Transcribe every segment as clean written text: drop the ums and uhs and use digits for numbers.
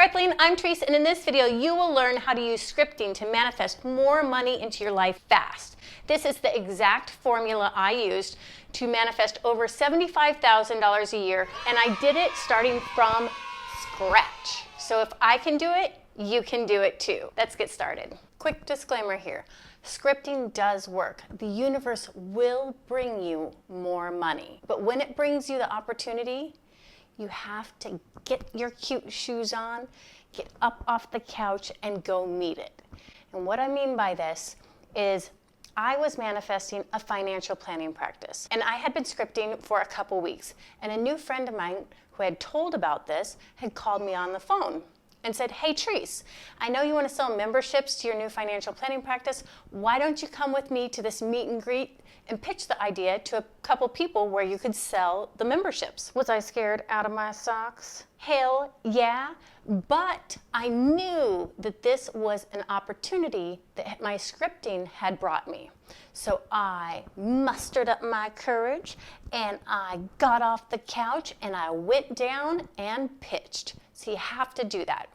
Earthling, I'm Trice, and in this video you will learn how to use scripting to manifest more money into your life fast. This is the exact formula I used to manifest over $75,000 a year, and I did it starting from scratch. So if I can do it, you can do it too. Let's get started. Quick disclaimer here. Scripting does work. The universe will bring you more money. But when it brings you the opportunity, you have to get your cute shoes on, get up off the couch, and go meet it. And what I mean by this is I was manifesting a financial planning practice, and I had been scripting for a couple weeks, and a new friend of mine who had told about this had called me on the phone and said, "Hey Trice, I know you want to sell memberships to your new financial planning practice. Why don't you come with me to this meet and greet and pitch the idea to a couple people where you could sell the memberships?" Was I scared out of my socks? Hell yeah, but I knew that this was an opportunity that my scripting had brought me. So I mustered up my courage and I got off the couch and I went down and pitched. So you have to do that.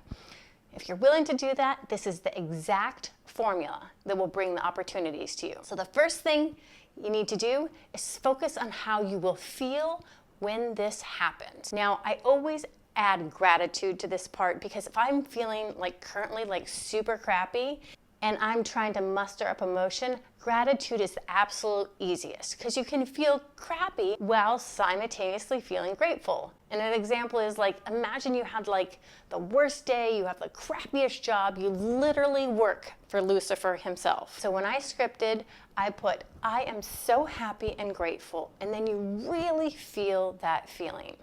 If you're willing to do that, this is the exact formula that will bring the opportunities to you. So the first thing you need to do is focus on how you will feel when this happens. Now, I always add gratitude to this part because if I'm feeling currently super crappy and I'm trying to muster up emotion, gratitude is the absolute easiest because you can feel crappy while simultaneously feeling grateful. And an example is imagine you had the worst day, you have the crappiest job, you literally work for Lucifer himself. So when I scripted, I put, "I am so happy and grateful," and then you really feel that feeling.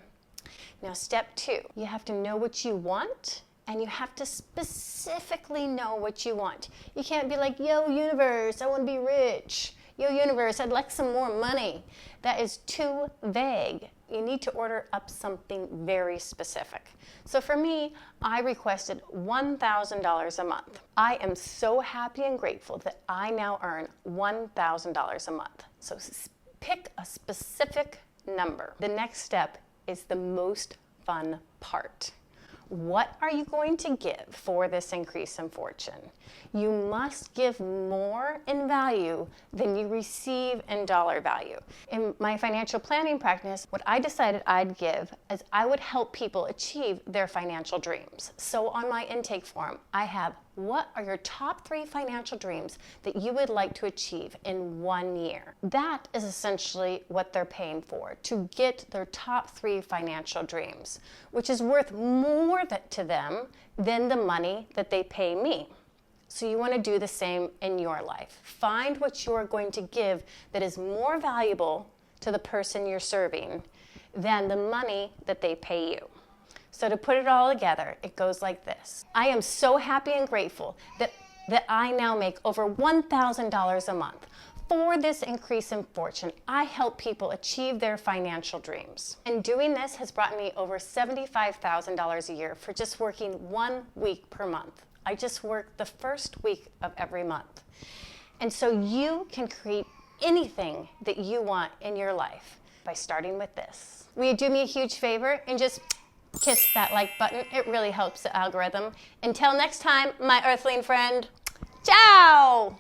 Now step 2, you have to know what you want, and you have to specifically know what you want. You can't be like, "Yo universe, I want to be rich. Yo universe, I'd like some more money." That is too vague. You need to order up something very specific. So for me, I requested $1,000 a month. I am so happy and grateful that I now earn $1,000 a month. So pick a specific number. The next step is the most fun part. What are you going to give for this increase in fortune? You must give more in value than you receive in dollar value. In my financial planning practice, what I decided I'd give is I would help people achieve their financial dreams. So on my intake form, I have, what are your top 3 financial dreams that you would like to achieve in 1 year? That is essentially what they're paying for, to get their top 3 financial dreams, which is worth more to them than the money that they pay me. So you want to do the same in your life. Find what you're going to give that is more valuable to the person you're serving than the money that they pay you. So to put it all together, it goes like this. I am so happy and grateful that I now make over $1,000 a month. For this increase in fortune, I help people achieve their financial dreams. And doing this has brought me over $75,000 a year for just working 1 week per month. I just work the first week of every month. And so you can create anything that you want in your life by starting with this. Will you do me a huge favor and just kiss that like button? It really helps the algorithm. Until next time, my Earthling friend, ciao!